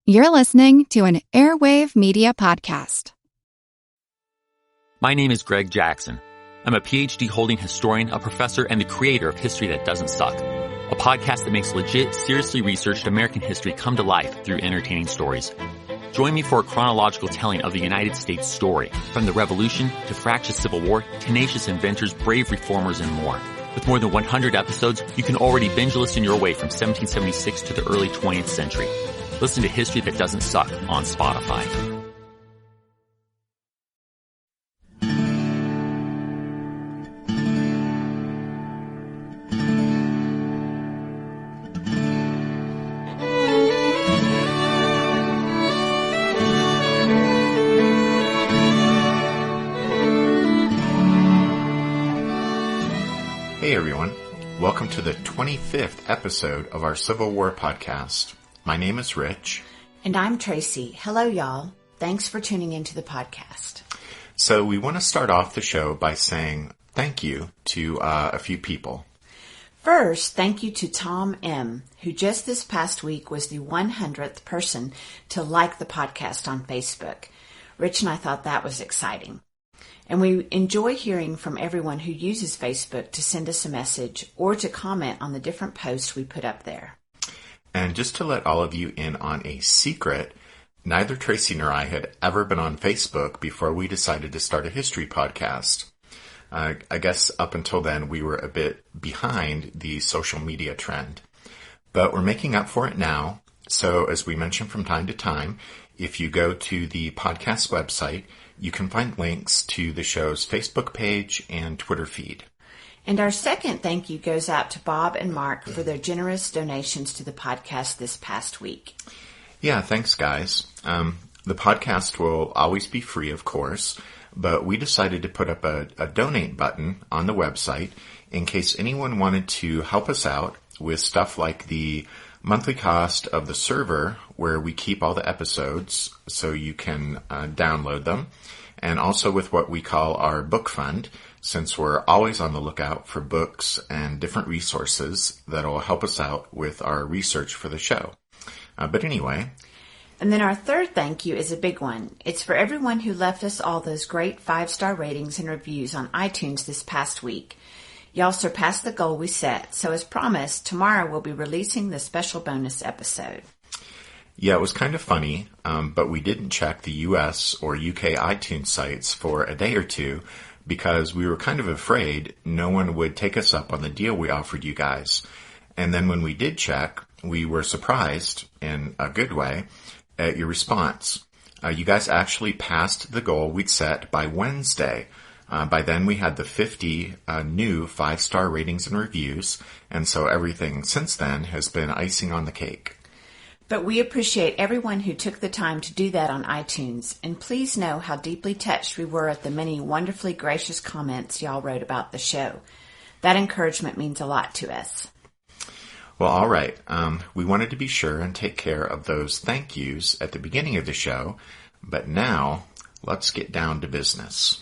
You're listening to an Airwave Media Podcast. My name is Greg Jackson. I'm a PhD-holding historian, a professor, and the creator of History That Doesn't Suck, a podcast that makes legit, seriously researched American history come to life through entertaining stories. Join me for a chronological telling of the United States story, from the Revolution to fractious Civil War, tenacious inventors, brave reformers, and more. With more than 100 episodes, you can already binge listen your way from 1776 to the early 20th century. Listen to History That Doesn't Suck on Spotify. Hey everyone, welcome to the 25th episode of our Civil War podcast. My name is Rich. And I'm Tracy. Hello, y'all. Thanks for tuning into the podcast. So we want to start off the show by saying thank you to a few people. First, thank you to Tom M., who just this past week was the 100th person to like the podcast on Facebook. Rich and I thought that was exciting. And we enjoy hearing from everyone who uses Facebook to send us a message or to comment on the different posts we put up there. And just to let all of you in on a secret, neither Tracy nor I had ever been on Facebook before we decided to start a history podcast. I guess up until then we were a bit behind the social media trend. But we're making up for it now. So as we mention from time to time, if you go to the podcast website, you can find links to the show's Facebook page and Twitter feed. And our second thank you goes out to Bob and Mark for their generous donations to the podcast this past week. Yeah, thanks, guys. The podcast will always be free, of course, but we decided to put up a donate button on the website in case anyone wanted to help us out with stuff like the monthly cost of the server where we keep all the episodes so you can download them, and also with what we call our book fund, since we're always on the lookout for books and different resources that will help us out with our research for the show. But anyway. And then our third thank you is a big one. It's for everyone who left us all those great 5-star ratings and reviews on iTunes this past week. Y'all surpassed the goal we set, so as promised, tomorrow we'll be releasing the special bonus episode. Yeah, it was kind of funny, but we didn't check the US or UK iTunes sites for a day or two because we were kind of afraid no one would take us up on the deal we offered you guys. And then when we did check, we were surprised, in a good way, at your response. You guys actually passed the goal we'd set by Wednesday. By then we had the 50 new 5-star ratings and reviews, and so everything since then has been icing on the cake. But we appreciate everyone who took the time to do that on iTunes, and please know how deeply touched we were at the many wonderfully gracious comments y'all wrote about the show. That encouragement means a lot to us. Well, all right. We wanted to be sure and take care of those thank yous at the beginning of the show, but now let's get down to business.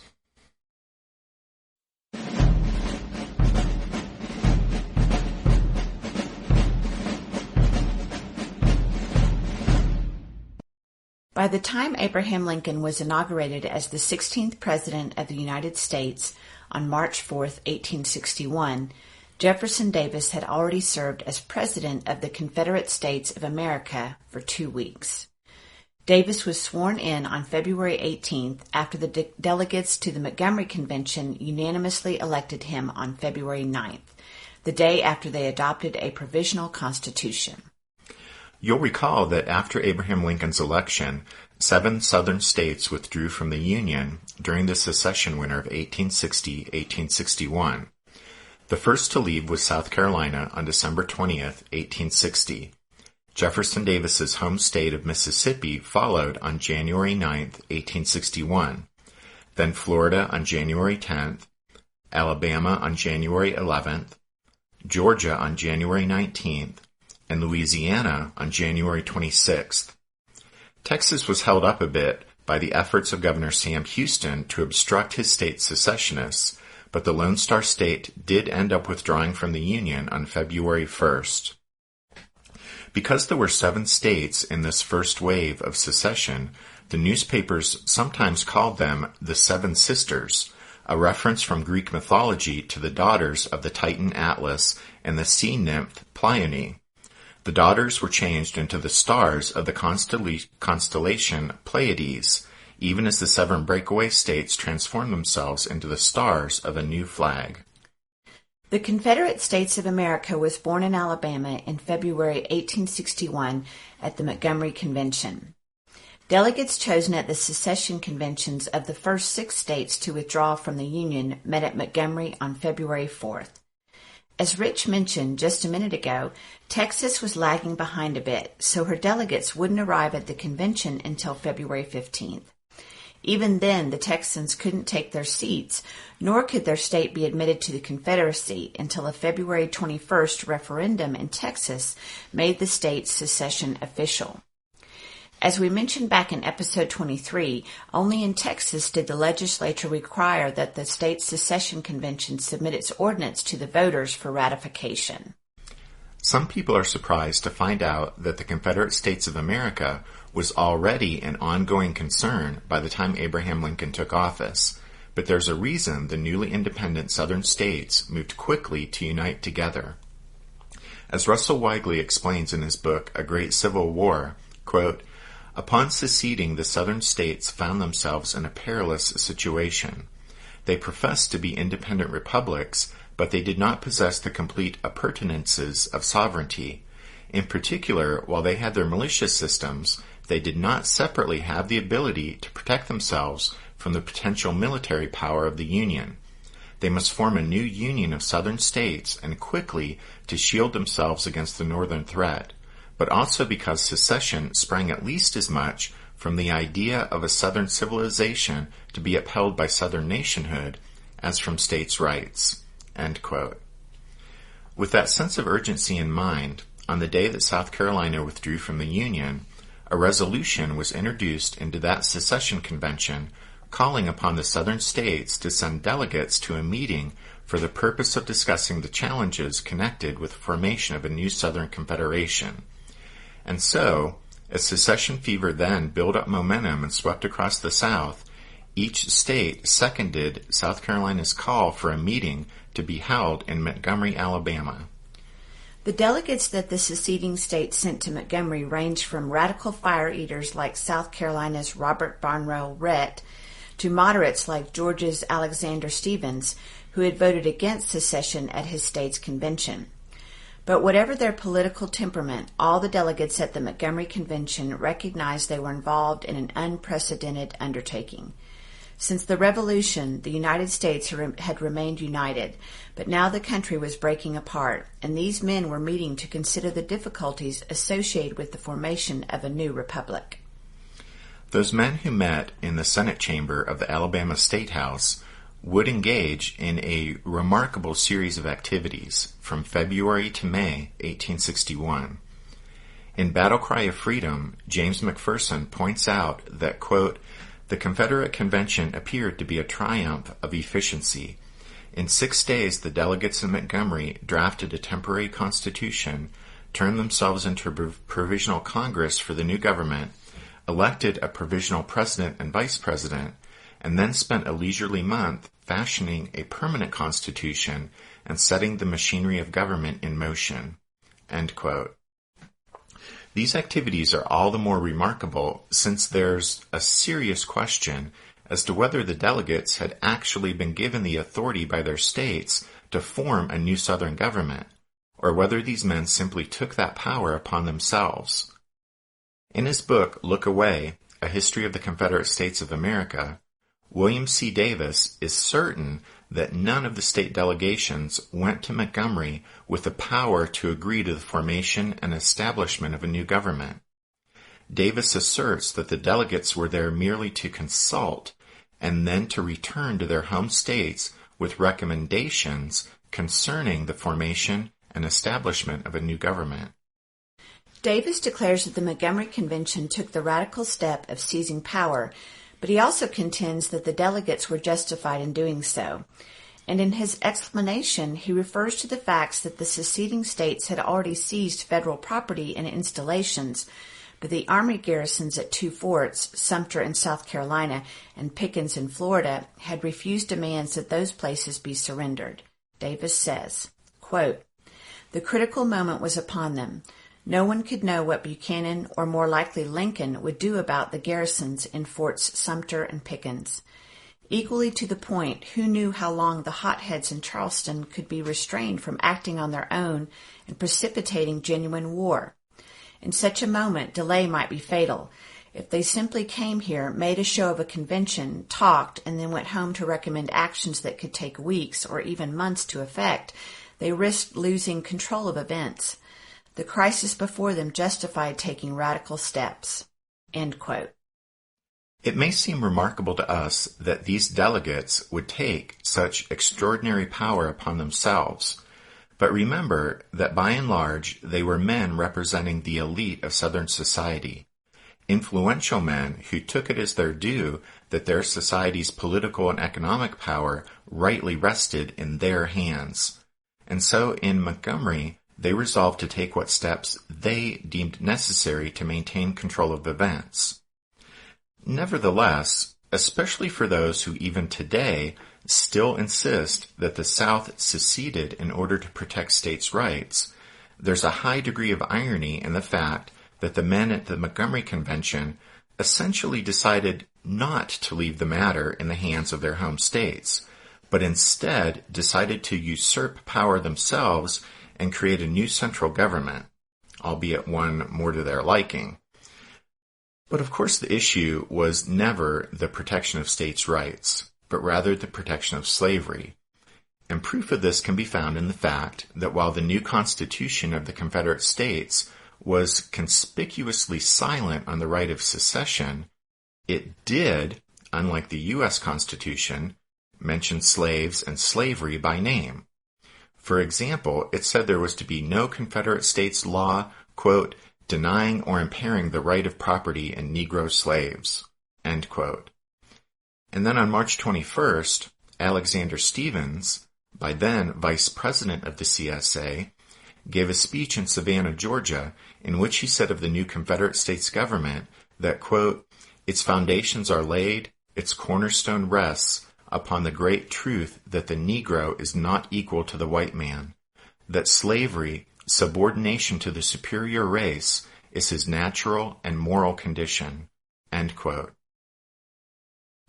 By the time Abraham Lincoln was inaugurated as the 16th President of the United States on March 4, 1861, Jefferson Davis had already served as President of the Confederate States of America for 2 weeks. Davis was sworn in on February 18th after the delegates to the Montgomery Convention unanimously elected him on February 9th, the day after they adopted a provisional constitution. You'll recall that after Abraham Lincoln's election, 7 southern states withdrew from the Union during the secession winter of 1860-1861. The first to leave was South Carolina on December 20th, 1860. Jefferson Davis's home state of Mississippi followed on January 9th, 1861. Then Florida on January 10th, Alabama on January 11th, Georgia on January 19th, and Louisiana on January 26th. Texas was held up a bit by the efforts of Governor Sam Houston to obstruct his state's secessionists, but the Lone Star State did end up withdrawing from the Union on February 1st. Because there were 7 states in this first wave of secession, the newspapers sometimes called them the Seven Sisters, a reference from Greek mythology to the daughters of the Titan Atlas and the sea nymph Pleione. The daughters were changed into the stars of the constellation Pleiades, even as the 7 breakaway states transformed themselves into the stars of a new flag. The Confederate States of America was born in Alabama in February 1861 at the Montgomery Convention. Delegates chosen at the secession conventions of the first 6 states to withdraw from the Union met at Montgomery on February 4th. As Rich mentioned just a minute ago, Texas was lagging behind a bit, so her delegates wouldn't arrive at the convention until February 15th. Even then, the Texans couldn't take their seats, nor could their state be admitted to the Confederacy until a February 21st referendum in Texas made the state's secession official. As we mentioned back in episode 23, only in Texas did the legislature require that the state's secession convention submit its ordinance to the voters for ratification. Some people are surprised to find out that the Confederate States of America was already an ongoing concern by the time Abraham Lincoln took office, but there's a reason the newly independent southern states moved quickly to unite together. As Russell Weigley explains in his book, A Great Civil War, quote, "Upon seceding, the southern states found themselves in a perilous situation. They professed to be independent republics, but they did not possess the complete appurtenances of sovereignty. In particular, while they had their militia systems, they did not separately have the ability to protect themselves from the potential military power of the Union. They must form a new union of southern states, and quickly, to shield themselves against the northern threat, but also because secession sprang at least as much from the idea of a southern civilization to be upheld by southern nationhood as from states' rights." End quote. With that sense of urgency in mind, on the day that South Carolina withdrew from the Union, a resolution was introduced into that secession convention calling upon the southern states to send delegates to a meeting for the purpose of discussing the challenges connected with the formation of a new Southern Confederation. And so, as secession fever then built up momentum and swept across the South, each state seconded South Carolina's call for a meeting to be held in Montgomery, Alabama. The delegates that the seceding states sent to Montgomery ranged from radical fire-eaters like South Carolina's Robert Barnwell Rhett to moderates like Georgia's Alexander Stephens, who had voted against secession at his state's convention. But whatever their political temperament, all the delegates at the Montgomery Convention recognized they were involved in an unprecedented undertaking. Since the Revolution, the United States had remained united, but now the country was breaking apart, and these men were meeting to consider the difficulties associated with the formation of a new republic. Those men who met in the Senate chamber of the Alabama State House would engage in a remarkable series of activities from February to May 1861. In Battle Cry of Freedom, James McPherson points out that, quote, "The Confederate Convention appeared to be a triumph of efficiency. In 6 days, the delegates in Montgomery drafted a temporary constitution, turned themselves into a provisional Congress for the new government, elected a provisional president and vice president, and then spent a leisurely month fashioning a permanent constitution and setting the machinery of government in motion." End quote. These activities are all the more remarkable since there's a serious question as to whether the delegates had actually been given the authority by their states to form a new Southern government, or whether these men simply took that power upon themselves. In his book, Look Away, A History of the Confederate States of America, William C. Davis is certain that none of the state delegations went to Montgomery with the power to agree to the formation and establishment of a new government. Davis asserts that the delegates were there merely to consult and then to return to their home states with recommendations concerning the formation and establishment of a new government. Davis declares that the Montgomery Convention took the radical step of seizing power, but he also contends that the delegates were justified in doing so. And in his explanation, he refers to the facts that the seceding states had already seized federal property and installations, but the Army garrisons at two forts, Sumter in South Carolina and Pickens in Florida, had refused demands that those places be surrendered. Davis says, quote, "The critical moment was upon them. No one could know what Buchanan, or more likely Lincoln, would do about the garrisons in Forts Sumter and Pickens. Equally to the point, who knew how long the hotheads in Charleston could be restrained from acting on their own and precipitating genuine war? In such a moment, delay might be fatal. If they simply came here, made a show of a convention, talked, and then went home to recommend actions that could take weeks or even months to effect, they risked losing control of events. The crisis before them justified taking radical steps." End quote. It may seem remarkable to us that these delegates would take such extraordinary power upon themselves, but remember that by and large they were men representing the elite of Southern society, influential men who took it as their due that their society's political and economic power rightly rested in their hands. And so in Montgomery, they resolved to take what steps they deemed necessary to maintain control of events. Nevertheless, especially for those who even today still insist that the South seceded in order to protect states' rights, there's a high degree of irony in the fact that the men at the Montgomery Convention essentially decided not to leave the matter in the hands of their home states, but instead decided to usurp power themselves and create a new central government, albeit one more to their liking. But of course the issue was never the protection of states' rights, but rather the protection of slavery. And proof of this can be found in the fact that while the new Constitution of the Confederate States was conspicuously silent on the right of secession, it did, unlike the U.S. Constitution, mention slaves and slavery by name. For example, it said there was to be no Confederate States law, quote, "denying or impairing the right of property in Negro slaves," end quote. And then on March 21st, Alexander Stephens, by then Vice President of the CSA, gave a speech in Savannah, Georgia, in which he said of the new Confederate States government that, quote, "its foundations are laid, its cornerstone rests upon the great truth that the Negro is not equal to the white man, that slavery, subordination to the superior race, is his natural and moral condition," end quote.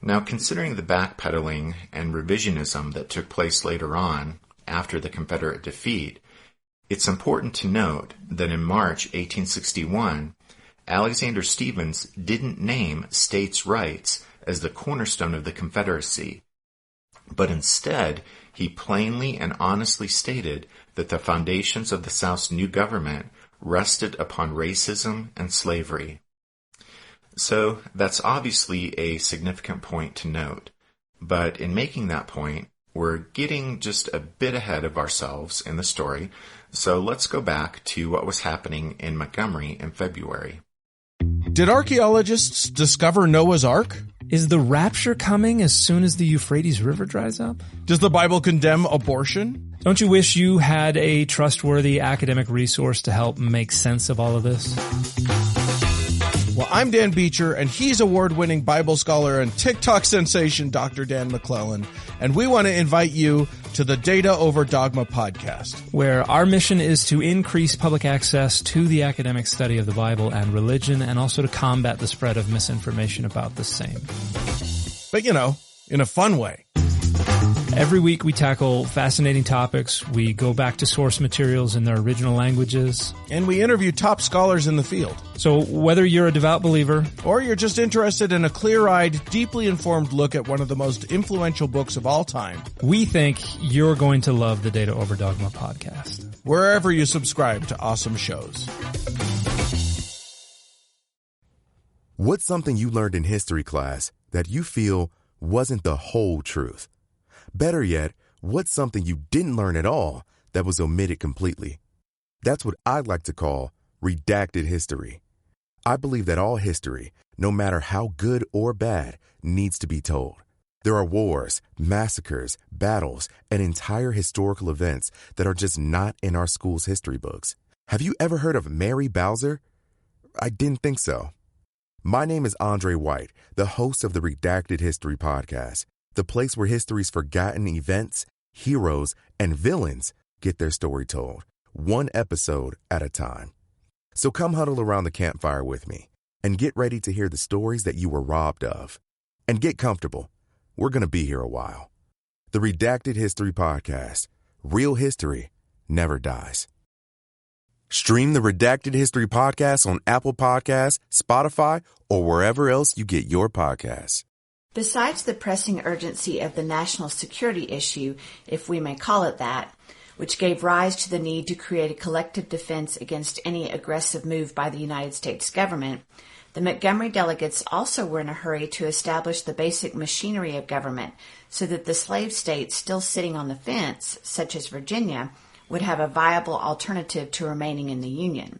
Now, considering the backpedaling and revisionism that took place later on, after the Confederate defeat, it's important to note that in March 1861, Alexander Stephens didn't name states' rights as the cornerstone of the Confederacy, but instead he plainly and honestly stated that the foundations of the South's new government rested upon racism and slavery. So that's obviously a significant point to note, but in making that point, we're getting just a bit ahead of ourselves in the story, so let's go back to what was happening in Montgomery in February. Did archaeologists discover Noah's Ark? Is the rapture coming as soon as the Euphrates River dries up? Does the Bible condemn abortion? Don't you wish you had a trustworthy academic resource to help make sense of all of this? Well, I'm Dan Beecher, and he's award-winning Bible scholar and TikTok sensation Dr. Dan McClellan, and we want to invite you to the Data Over Dogma podcast, where our mission is to increase public access to the academic study of the Bible and religion, and also to combat the spread of misinformation about the same. But, in a fun way. Every week we tackle fascinating topics. We go back to source materials in their original languages. And we interview top scholars in the field. So whether you're a devout believer, or you're just interested in a clear-eyed, deeply informed look at one of the most influential books of all time, we think you're going to love the Data Over Dogma podcast, wherever you subscribe to awesome shows. What's something you learned in history class that you feel wasn't the whole truth? Better yet, what's something you didn't learn at all that was omitted completely? That's what I'd like to call redacted history. I believe that all history, no matter how good or bad, needs to be told. There are wars, massacres, battles, and entire historical events that are just not in our school's history books. Have you ever heard of Mary Bowser? I didn't think so. My name is Andre White, the host of the Redacted History Podcast, the place where history's forgotten events, heroes, and villains get their story told, one episode at a time. So come huddle around the campfire with me and get ready to hear the stories that you were robbed of. And get comfortable. We're going to be here a while. The Redacted History Podcast. Real history never dies. Stream the Redacted History Podcast on Apple Podcasts, Spotify, or wherever else you get your podcasts. Besides the pressing urgency of the national security issue, if we may call it that, which gave rise to the need to create a collective defense against any aggressive move by the United States government, the Montgomery delegates also were in a hurry to establish the basic machinery of government so that the slave states still sitting on the fence, such as Virginia, would have a viable alternative to remaining in the Union.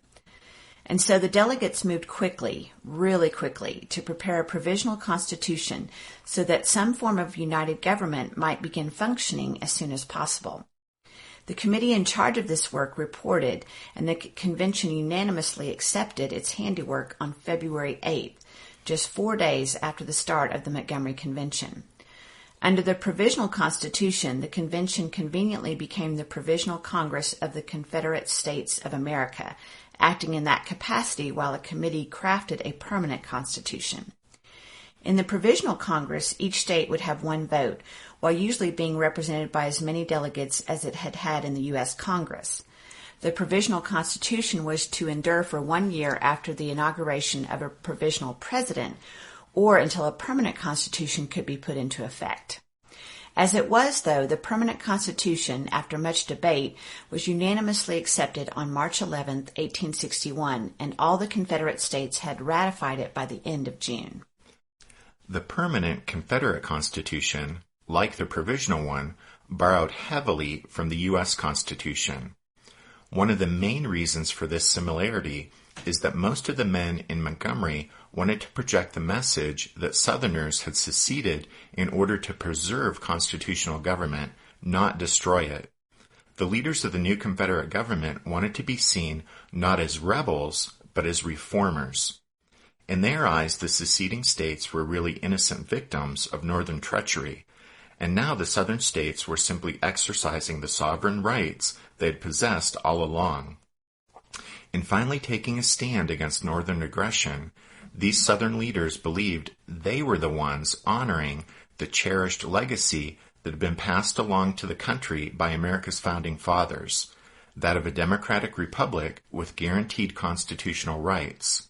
And so the delegates moved quickly, really quickly, to prepare a provisional constitution so that some form of united government might begin functioning as soon as possible. The committee in charge of this work reported, and the convention unanimously accepted its handiwork on February 8th, just 4 days after the start of the Montgomery Convention. Under the Provisional Constitution, the convention conveniently became the Provisional Congress of the Confederate States of America, acting in that capacity while a committee crafted a permanent constitution. In the Provisional Congress, each state would have one vote, while usually being represented by as many delegates as it had had in the U.S. Congress. The Provisional Constitution was to endure for 1 year after the inauguration of a provisional president, or until a permanent constitution could be put into effect. As it was, though, the permanent constitution, after much debate, was unanimously accepted on March 11, 1861, and all the Confederate states had ratified it by the end of June. The permanent Confederate Constitution, like the provisional one, borrowed heavily from the U.S. Constitution. One of the main reasons for this similarity is that most of the men in Montgomery wanted to project the message that Southerners had seceded in order to preserve constitutional government, not destroy it. The leaders of the new Confederate government wanted to be seen not as rebels, but as reformers. In their eyes, the seceding states were really innocent victims of Northern treachery, and now the Southern states were simply exercising the sovereign rights they had possessed all along. In finally taking a stand against Northern aggression, these Southern leaders believed they were the ones honoring the cherished legacy that had been passed along to the country by America's founding fathers, that of a democratic republic with guaranteed constitutional rights.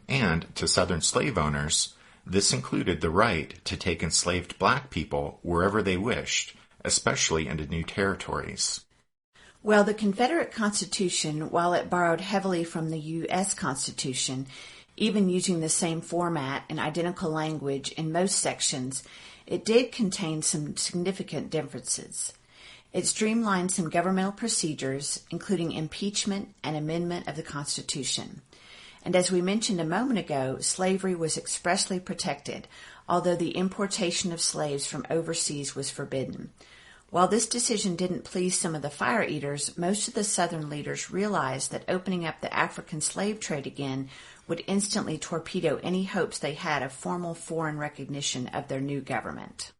And to Southern slave owners, this included the right to take enslaved black people wherever they wished, especially into new territories. Well, the Confederate Constitution, while it borrowed heavily from the U.S. Constitution, even using the same format and identical language in most sections, it did contain some significant differences. It streamlined some governmental procedures, including impeachment and amendment of the Constitution. And as we mentioned a moment ago, slavery was expressly protected, although the importation of slaves from overseas was forbidden. While this decision didn't please some of the fire eaters, most of the Southern leaders realized that opening up the African slave trade again would instantly torpedo any hopes they had of formal foreign recognition of their new government.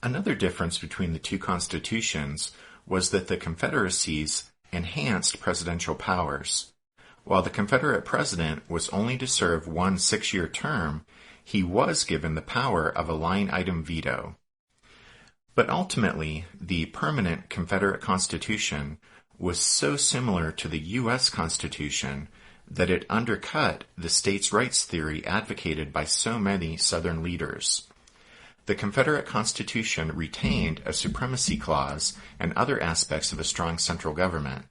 Another difference between the two constitutions was that the Confederacies enhanced presidential powers. While the Confederate president was only to serve one 6-year term, he was given the power of a line-item veto. But ultimately, the permanent Confederate Constitution was so similar to the U.S. Constitution that it undercut the states' rights theory advocated by so many Southern leaders. The Confederate Constitution retained a supremacy clause and other aspects of a strong central government.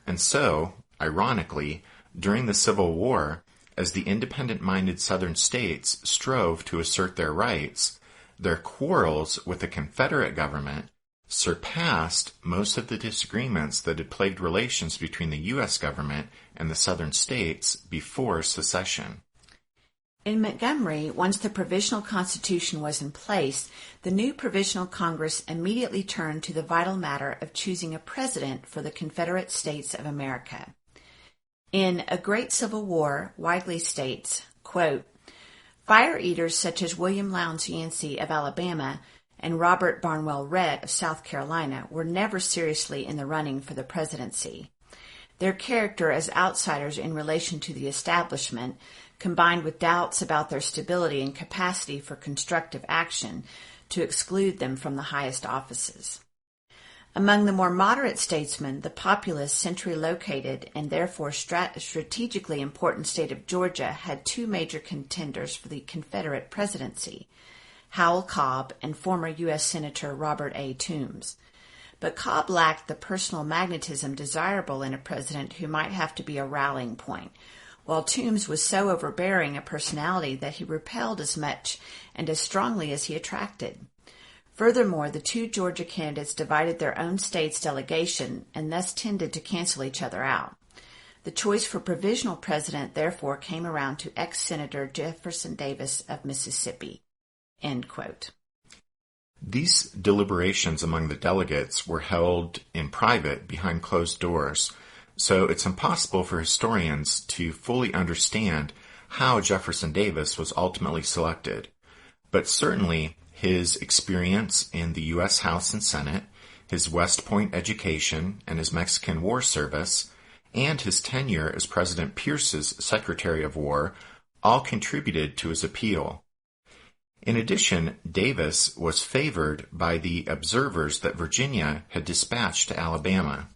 And so, ironically, during the Civil War, as the independent-minded Southern states strove to assert their rights, their quarrels with the Confederate government surpassed most of the disagreements that had plagued relations between the U.S. government and the Southern states before secession. In Montgomery, once the Provisional Constitution was in place, the new Provisional Congress immediately turned to the vital matter of choosing a president for the Confederate States of America. In A Great Civil War, Widely states, quote, "Fire-eaters such as William Lowndes Yancey of Alabama and Robert Barnwell Rhett of South Carolina were never seriously in the running for the presidency. Their character as outsiders in relation to the establishment, combined with doubts about their stability and capacity for constructive action, to exclude them from the highest offices. Among the more moderate statesmen, the populous, centrally located, and therefore strategically important state of Georgia had two major contenders for the Confederate presidency, Howell Cobb and former U.S. Senator Robert A. Toombs. But Cobb lacked the personal magnetism desirable in a president who might have to be a rallying point, while Toombs was so overbearing a personality that he repelled as much and as strongly as he attracted. Furthermore, the two Georgia candidates divided their own state's delegation and thus tended to cancel each other out. The choice for provisional president therefore came around to ex-Senator Jefferson Davis of Mississippi." End quote. These deliberations among the delegates were held in private behind closed doors, so it's impossible for historians to fully understand how Jefferson Davis was ultimately selected. But certainly, his experience in the U.S. House and Senate, his West Point education and his Mexican War service, and his tenure as President Pierce's Secretary of War all contributed to his appeal. In addition, Davis was favored by the observers that Virginia had dispatched to Alabama.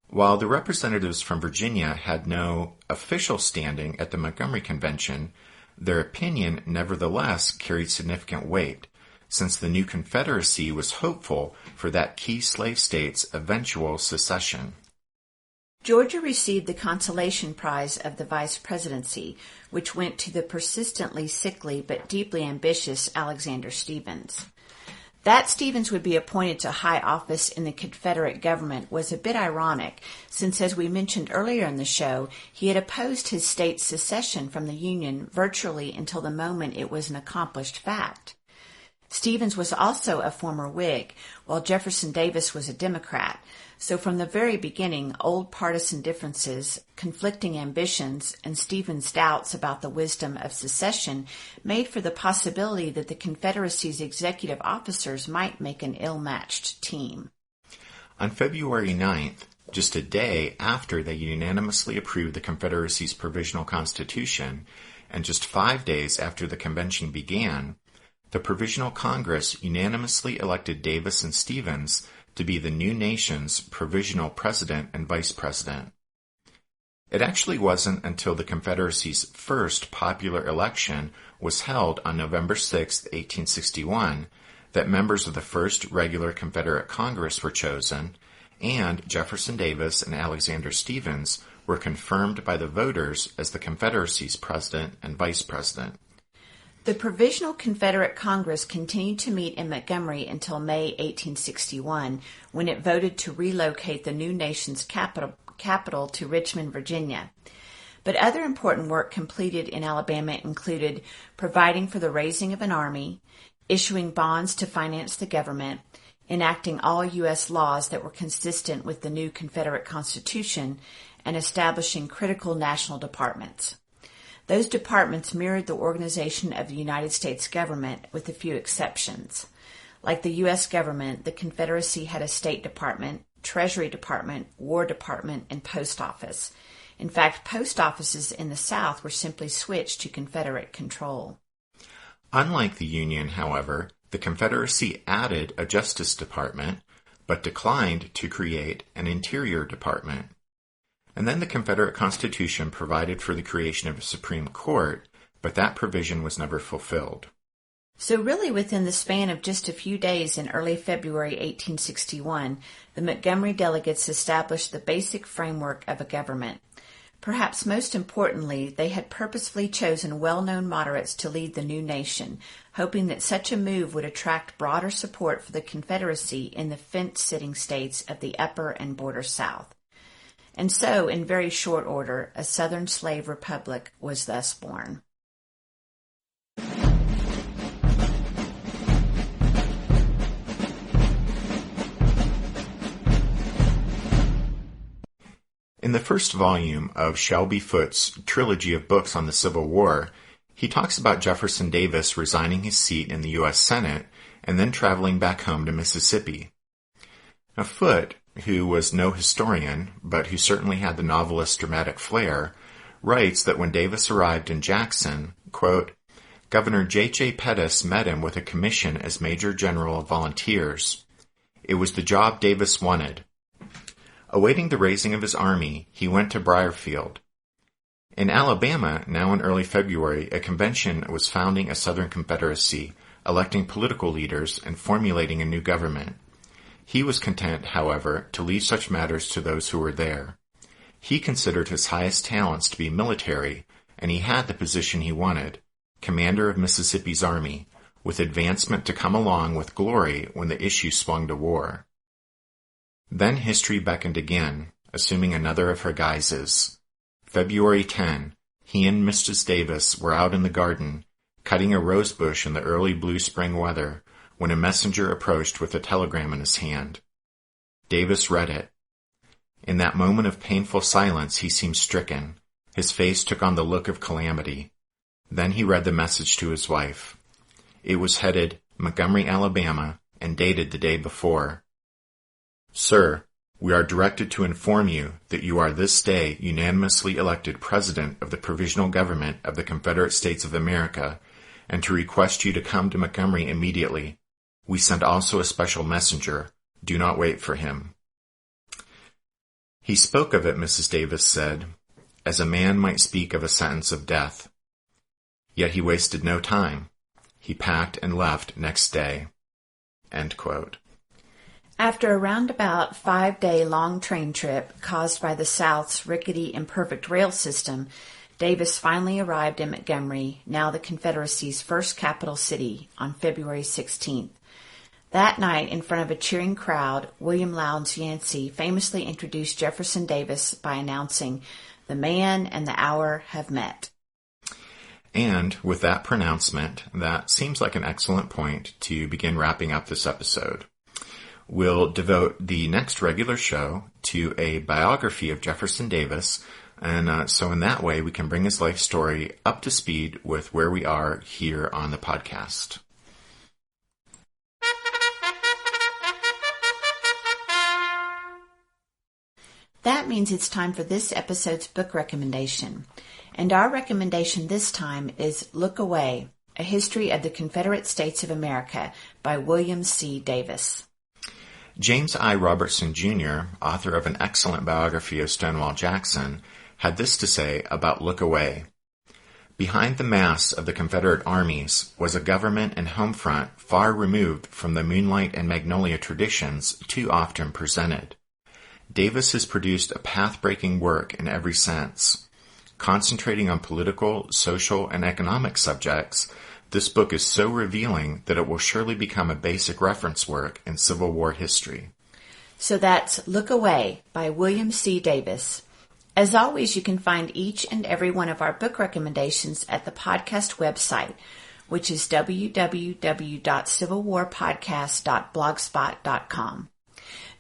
While the representatives from Virginia had no official standing at the Montgomery Convention, their opinion nevertheless carried significant weight, since the new Confederacy was hopeful for that key slave state's eventual secession. Georgia received the consolation prize of the vice presidency, which went to the persistently sickly but deeply ambitious Alexander Stephens. That Stephens would be appointed to high office in the Confederate government was a bit ironic, since, as we mentioned earlier in the show, he had opposed his state's secession from the Union virtually until the moment it was an accomplished fact. Stephens was also a former Whig, while Jefferson Davis was a Democrat, so from the very beginning, old partisan differences, conflicting ambitions, and Stephens' doubts about the wisdom of secession made for the possibility that the Confederacy's executive officers might make an ill-matched team. On February 9th, just a day after they unanimously approved the Confederacy's Provisional Constitution, and just 5 days after the convention began, the Provisional Congress unanimously elected Davis and Stephens to be the new nation's provisional president and vice president. It actually wasn't until the Confederacy's first popular election was held on November 6, 1861, that members of the first regular Confederate Congress were chosen, and Jefferson Davis and Alexander Stephens were confirmed by the voters as the Confederacy's president and vice president. The Provisional Confederate Congress continued to meet in Montgomery until May 1861, when it voted to relocate the new nation's capital to Richmond, Virginia. But other important work completed in Alabama included providing for the raising of an army, issuing bonds to finance the government, enacting all U.S. laws that were consistent with the new Confederate Constitution, and establishing critical national departments. Those departments mirrored the organization of the United States government with a few exceptions. Like the U.S. government, the Confederacy had a State Department, Treasury Department, War Department, and Post Office. In fact, post offices in the South were simply switched to Confederate control. Unlike the Union, however, the Confederacy added a Justice Department, but declined to create an Interior Department. And then the Confederate Constitution provided for the creation of a Supreme Court, but that provision was never fulfilled. So really within the span of just a few days in early February 1861, the Montgomery delegates established the basic framework of a government. Perhaps most importantly, they had purposefully chosen well-known moderates to lead the new nation, hoping that such a move would attract broader support for the Confederacy in the fence-sitting states of the upper and border South. And so, in very short order, a Southern slave republic was thus born. In the first volume of Shelby Foote's trilogy of books on the Civil War, he talks about Jefferson Davis resigning his seat in the U.S. Senate and then traveling back home to Mississippi. Now, Foote, who was no historian, but who certainly had the novelist's dramatic flair, writes that when Davis arrived in Jackson, quote, Governor J.J. Pettus met him with a commission as Major General of Volunteers. It was the job Davis wanted. Awaiting the raising of his army, he went to Briarfield. In Alabama, now in early February, a convention was founding a Southern Confederacy, electing political leaders, and formulating a new government. He was content, however, to leave such matters to those who were there. He considered his highest talents to be military, and he had the position he wanted, commander of Mississippi's army, with advancement to come along with glory when the issue swung to war. Then history beckoned again, assuming another of her guises. February 10, he and Mrs. Davis were out in the garden, cutting a rose bush in the early blue spring weather, when a messenger approached with a telegram in his hand. Davis read it. In that moment of painful silence, he seemed stricken. His face took on the look of calamity. Then he read the message to his wife. It was headed Montgomery, Alabama, and dated the day before. Sir, we are directed to inform you that you are this day unanimously elected President of the Provisional Government of the Confederate States of America, and to request you to come to Montgomery immediately. We sent also a special messenger. Do not wait for him. He spoke of it, Mrs. Davis said, as a man might speak of a sentence of death. Yet he wasted no time. He packed and left next day. End quote. After a roundabout 5-day-long train trip caused by the South's rickety, imperfect rail system, Davis finally arrived in Montgomery, now the Confederacy's first capital city, on February 16th. That night, in front of a cheering crowd, William Lowndes Yancey famously introduced Jefferson Davis by announcing, "The man and the hour have met." And with that pronouncement, that seems like an excellent point to begin wrapping up this episode. We'll devote the next regular show to a biography of Jefferson Davis, and so in that way we can bring his life story up to speed with where we are here on the podcast. That means it's time for this episode's book recommendation. And our recommendation this time is Look Away, A History of the Confederate States of America by William C. Davis. James I. Robertson, Jr., author of an excellent biography of Stonewall Jackson, had this to say about Look Away. Behind the mass of the Confederate armies was a government and home front far removed from the moonlight and magnolia traditions too often presented. Davis has produced a path-breaking work in every sense. Concentrating on political, social, and economic subjects, this book is so revealing that it will surely become a basic reference work in Civil War history. So that's Look Away by William C. Davis. As always, you can find each and every one of our book recommendations at the podcast website, which is www.civilwarpodcast.blogspot.com.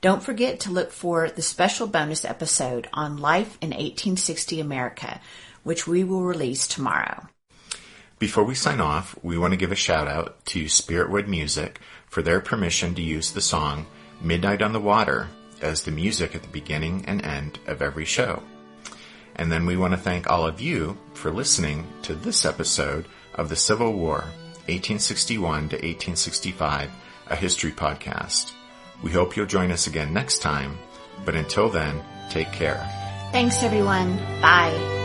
Don't forget to look for the special bonus episode on Life in 1860 America, which we will release tomorrow. Before we sign off, we want to give a shout out to Spiritwood Music for their permission to use the song Midnight on the Water as the music at the beginning and end of every show. And then we want to thank all of you for listening to this episode of the Civil War, 1861 to 1865, a history podcast. We hope you'll join us again next time, but until then, take care. Thanks, everyone. Bye.